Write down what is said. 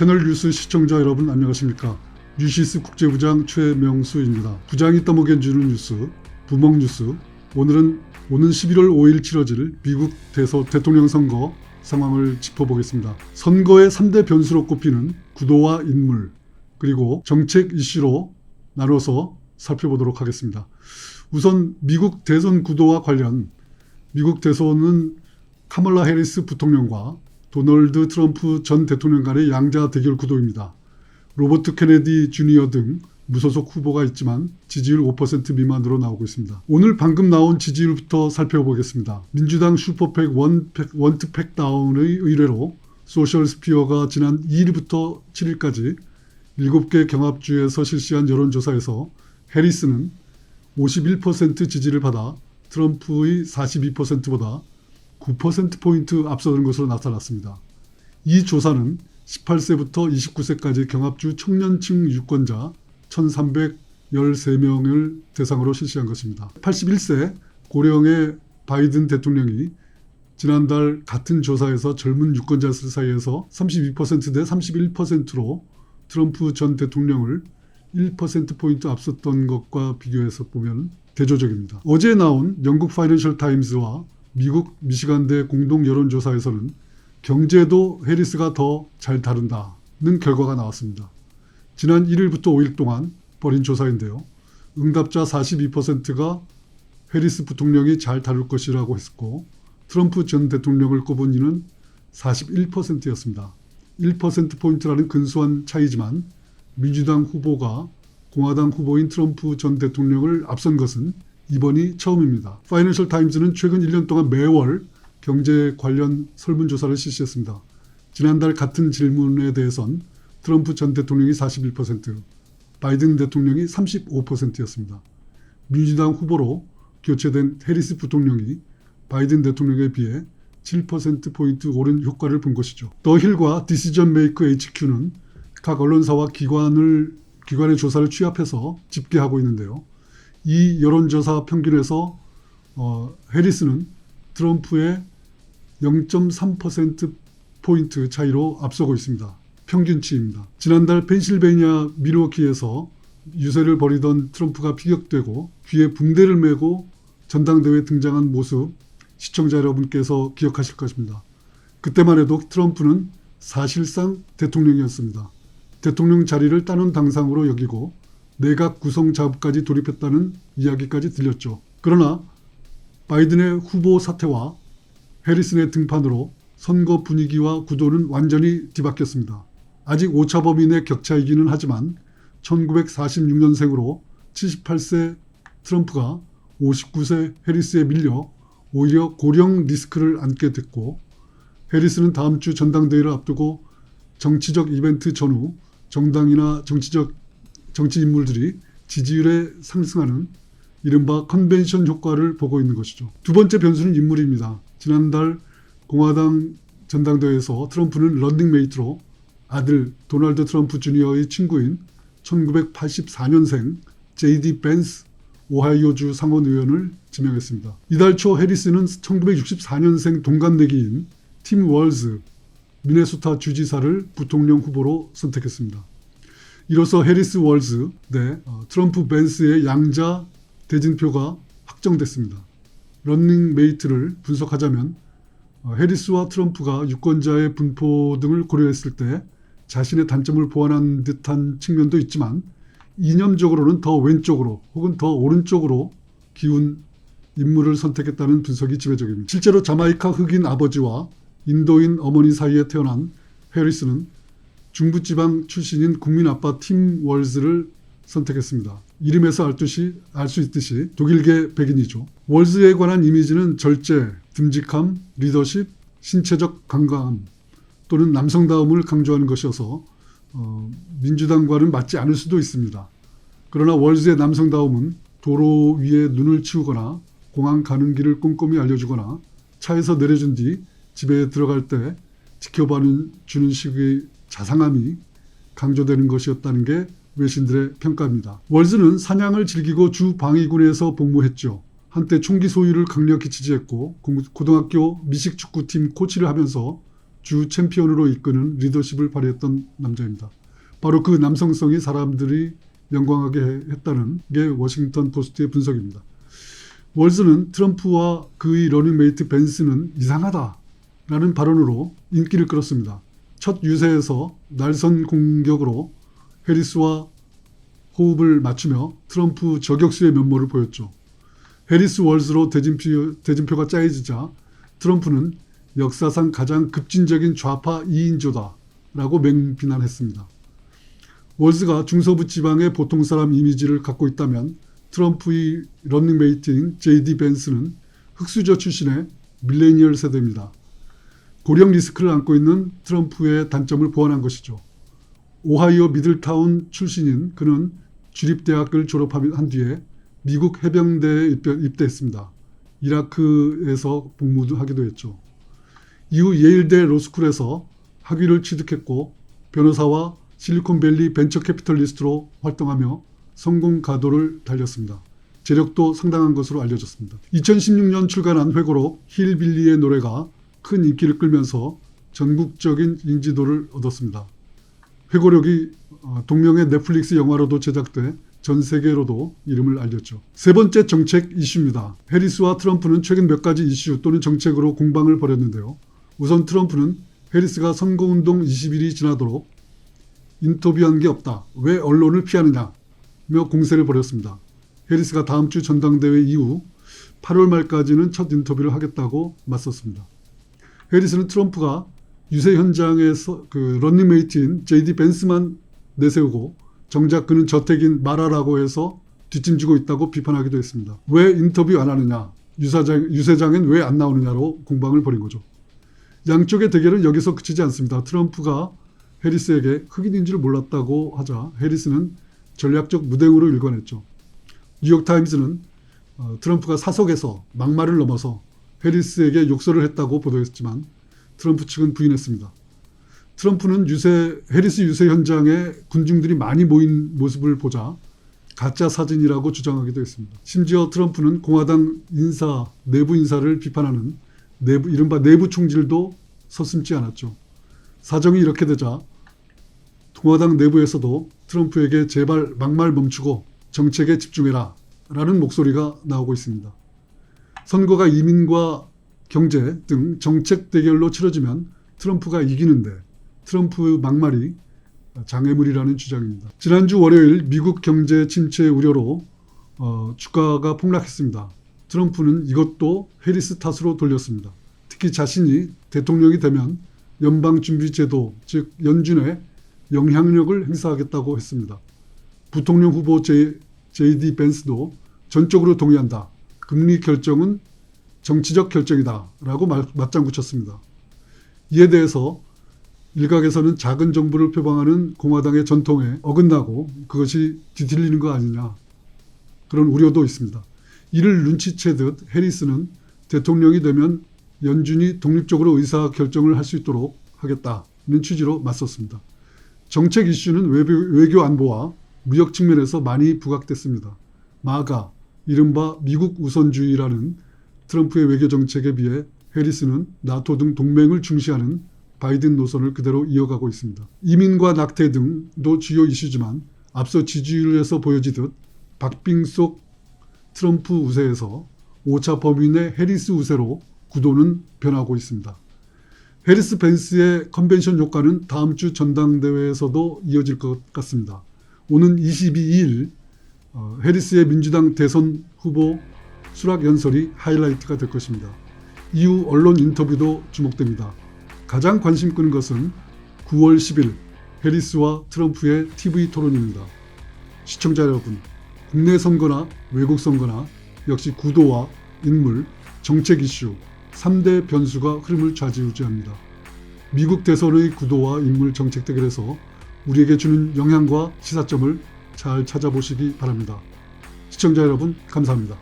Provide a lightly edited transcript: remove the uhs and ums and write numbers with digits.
채널 뉴스 시청자 여러분 안녕하십니까. 뉴시스 국제부장 최명수입니다. 부장이 떠먹여주는 뉴스, 부먹뉴스. 오늘은 오는 11월 5일 치러질 미국 대통령 선거 상황을 짚어보겠습니다. 선거의 3대 변수로 꼽히는 구도와 인물, 그리고 정책 이슈로 나눠서 살펴보도록 하겠습니다. 우선 미국 대선 구도와 관련, 미국 대선은 카멀라 해리스 부통령과 도널드 트럼프 전 대통령 간의 양자 대결 구도입니다. 로버트 케네디 주니어 등 무소속 후보가 있지만 지지율 5% 미만으로 나오고 있습니다. 오늘 방금 나온 지지율부터 살펴보겠습니다. 민주당 슈퍼팩 원투팩 다운의 의뢰로 소셜스피어가 지난 2일부터 7일까지 7개 경합주에서 실시한 여론조사에서 해리스는 51% 지지를 받아 트럼프의 42%보다 9%포인트 앞서는 것으로 나타났습니다. 이 조사는 18세부터 29세까지 경합주 청년층 유권자 1,313명을 대상으로 실시한 것입니다. 81세 고령의 바이든 대통령이 지난달 같은 조사에서 젊은 유권자 사이에서 32% 대 31%로 트럼프 전 대통령을 1%포인트 앞섰던 것과 비교해서 보면 대조적입니다. 어제 나온 영국 파이낸셜 타임스와 미국 미시간대 공동 여론조사에서는 경제도 해리스가 더 잘 다룬다는 결과가 나왔습니다. 지난 1일부터 5일 동안 벌인 조사인데요. 응답자 42%가 해리스 부통령이 잘 다룰 것이라고 했고 트럼프 전 대통령을 꼽은 이는 41%였습니다. 1%포인트라는 근소한 차이지만 민주당 후보가 공화당 후보인 트럼프 전 대통령을 앞선 것은 이번이 처음입니다. 파이낸셜 타임즈는 최근 1년 동안 매월 경제 관련 설문조사를 실시했습니다. 지난달 같은 질문에 대해선 트럼프 전 대통령이 41%, 바이든 대통령이 35%였습니다. 민주당 후보로 교체된 해리스 부통령이 바이든 대통령에 비해 7%포인트 오른 효과를 본 것이죠. 더 힐과 디시전 메이커 HQ는 각 언론사와 기관의 조사를 취합해서 집계하고 있는데요. 이 여론조사 평균에서 해리스는 트럼프의 0.3%포인트 차이로 앞서고 있습니다. 평균치입니다. 지난달 펜실베이니아 밀워키에서 유세를 벌이던 트럼프가 피격되고 귀에 붕대를 메고 전당대회에 등장한 모습 시청자 여러분께서 기억하실 것입니다. 그때만 해도 트럼프는 사실상 대통령이었습니다. 대통령 자리를 따놓은 당상으로 여기고 내각 구성 작업까지 돌입했다는 이야기까지 들렸죠. 그러나 바이든의 후보 사퇴와 해리슨의 등판으로 선거 분위기와 구도는 완전히 뒤바뀌었습니다. 아직 오차범위 격차이기는 하지만 1946년생으로 78세 트럼프가 59세 해리스에 밀려 오히려 고령 리스크를 안게 됐고 해리스는 다음 주 전당대회를 앞두고 정치적 이벤트 전후 정당이나 정치 인물들이 지지율에 상승하는 이른바 컨벤션 효과를 보고 있는 것이죠. 두 번째 변수는 인물입니다. 지난달 공화당 전당대회에서 트럼프는 런닝메이트로 아들 도널드 트럼프 주니어의 친구인 1984년생 J.D. 벤스 오하이오주 상원의원을 지명했습니다. 이달 초 해리스는 1964년생 동갑내기인 팀 월즈 미네소타 주지사를 부통령 후보로 선택했습니다. 이로써 해리스 월즈 대 트럼프 벤스의 양자 대진표가 확정됐습니다. 런닝메이트를 분석하자면 해리스와 트럼프가 유권자의 분포 등을 고려했을 때 자신의 단점을 보완한 듯한 측면도 있지만 이념적으로는 더 왼쪽으로 혹은 더 오른쪽으로 기운 인물을 선택했다는 분석이 지배적입니다. 실제로 자마이카 흑인 아버지와 인도인 어머니 사이에 태어난 해리스는 중부지방 출신인 국민 아빠 팀 월즈를 선택했습니다. 이름에서 알 수 있듯이 독일계 백인이죠. 월즈에 관한 이미지는 절제, 듬직함, 리더십, 신체적 강함 또는 남성다움을 강조하는 것이어서 민주당과는 맞지 않을 수도 있습니다. 그러나 월즈의 남성다움은 도로 위에 눈을 치우거나 공항 가는 길을 꼼꼼히 알려주거나 차에서 내려준 뒤 집에 들어갈 때 지켜봐 주는 식의 자상함이 강조되는 것이었다는 게 외신들의 평가입니다. 월즈는 사냥을 즐기고 주 방위군에서 복무했죠. 한때 총기 소유를 강력히 지지했고 고등학교 미식축구팀 코치를 하면서 주 챔피언으로 이끄는 리더십을 발휘했던 남자입니다. 바로 그 남성성이 사람들이 영광하게 했다는 게 워싱턴 포스트의 분석입니다. 월즈는 트럼프와 그의 러닝메이트 벤스는 이상하다라는 발언으로 인기를 끌었습니다. 첫 유세에서 날선 공격으로 해리스와 호흡을 맞추며 트럼프 저격수의 면모를 보였죠. 해리스 월즈로 대진표가 짜여지자 트럼프는 역사상 가장 급진적인 좌파 2인조다라고 맹비난했습니다. 월즈가 중서부 지방의 보통 사람 이미지를 갖고 있다면 트럼프의 런닝메이트인 JD 벤스는 흑수저 출신의 밀레니얼 세대입니다. 고령 리스크를 안고 있는 트럼프의 단점을 보완한 것이죠. 오하이오 미들타운 출신인 그는 주립대학을 졸업한 뒤에 미국 해병대에 입대했습니다. 이라크에서 복무도 하기도 했죠. 이후 예일대 로스쿨에서 학위를 취득했고 변호사와 실리콘밸리 벤처 캐피털리스트로 활동하며 성공 가도를 달렸습니다. 재력도 상당한 것으로 알려졌습니다. 2016년 출간한 회고록 힐빌리의 노래가 큰 인기를 끌면서 전국적인 인지도를 얻었습니다. 회고록이 동명의 넷플릭스 영화로도 제작돼 전 세계로도 이름을 알렸죠. 세 번째 정책 이슈입니다. 해리스와 트럼프는 최근 몇 가지 이슈 또는 정책으로 공방을 벌였는데요. 우선 트럼프는 해리스가 선거운동 20일이 지나도록 인터뷰한 게 없다. 왜 언론을 피하느냐며 공세를 벌였습니다. 해리스가 다음 주 전당대회 이후 8월 말까지는 첫 인터뷰를 하겠다고 맞섰습니다. 해리스는 트럼프가 유세 현장에서 그 런닝메이트인 JD 벤스만 내세우고 정작 그는 저택인 마라라고 해서 뒷짐지고 있다고 비판하기도 했습니다. 왜 인터뷰 안 하느냐, 유세장엔 왜 안 나오느냐로 공방을 벌인 거죠. 양쪽의 대결은 여기서 그치지 않습니다. 트럼프가 해리스에게 흑인인 줄 몰랐다고 하자 해리스는 전략적 무능으로 일관했죠. 뉴욕타임즈는 트럼프가 사석에서 막말을 넘어서 해리스에게 욕설을 했다고 보도했지만 트럼프 측은 부인했습니다. 트럼프는 해리스 유세 현장에 군중들이 많이 모인 모습을 보자 가짜 사진이라고 주장하기도 했습니다. 심지어 트럼프는 공화당 내부 인사를 비판하는 이른바 내부 총질도 서슴지 않았죠. 사정이 이렇게 되자 공화당 내부에서도 트럼프에게 제발 막말 멈추고 정책에 집중해라 라는 목소리가 나오고 있습니다. 선거가 이민과 경제 등 정책 대결로 치러지면 트럼프가 이기는데 트럼프 막말이 장애물이라는 주장입니다. 지난주 월요일 미국 경제 침체 우려로 주가가 폭락했습니다. 트럼프는 이것도 해리스 탓으로 돌렸습니다. 특히 자신이 대통령이 되면 연방준비제도 즉 연준에 영향력을 행사하겠다고 했습니다. 부통령 후보 JD 벤스도 전적으로 동의한다. 금리 결정은 정치적 결정이다 라고 맞장구 쳤습니다. 이에 대해서 일각에서는 작은 정부를 표방하는 공화당의 전통에 어긋나고 그것이 뒤틀리는 거 아니냐 그런 우려도 있습니다. 이를 눈치채듯 해리스는 대통령이 되면 연준이 독립적으로 의사결정을 할 수 있도록 하겠다는 취지로 맞섰습니다. 정책 이슈는 외교 안보와 무역 측면에서 많이 부각됐습니다. 마가, 이른바 미국 우선주의라는 트럼프의 외교 정책에 비해 해리스는 나토 등 동맹을 중시하는 바이든 노선을 그대로 이어가고 있습니다. 이민과 낙태 등도 주요 이슈지만 앞서 지지율에서 보여지듯 박빙 속 트럼프 우세에서 오차 범위 내 해리스 우세로 구도는 변하고 있습니다. 해리스 벤스의 컨벤션 효과는 다음 주 전당대회에서도 이어질 것 같습니다. 오는 22일 해리스의 민주당 대선 후보 수락 연설이 하이라이트가 될 것입니다. 이후 언론 인터뷰도 주목됩니다. 가장 관심 끄는 것은 9월 10일 해리스와 트럼프의 TV 토론입니다. 시청자 여러분, 국내 선거나 외국 선거나 역시 구도와 인물, 정책 이슈 3대 변수가 흐름을 좌지우지합니다. 미국 대선의 구도와 인물 정책 대결에서 우리에게 주는 영향과 시사점을 잘 찾아보시기 바랍니다. 시청자 여러분, 감사합니다.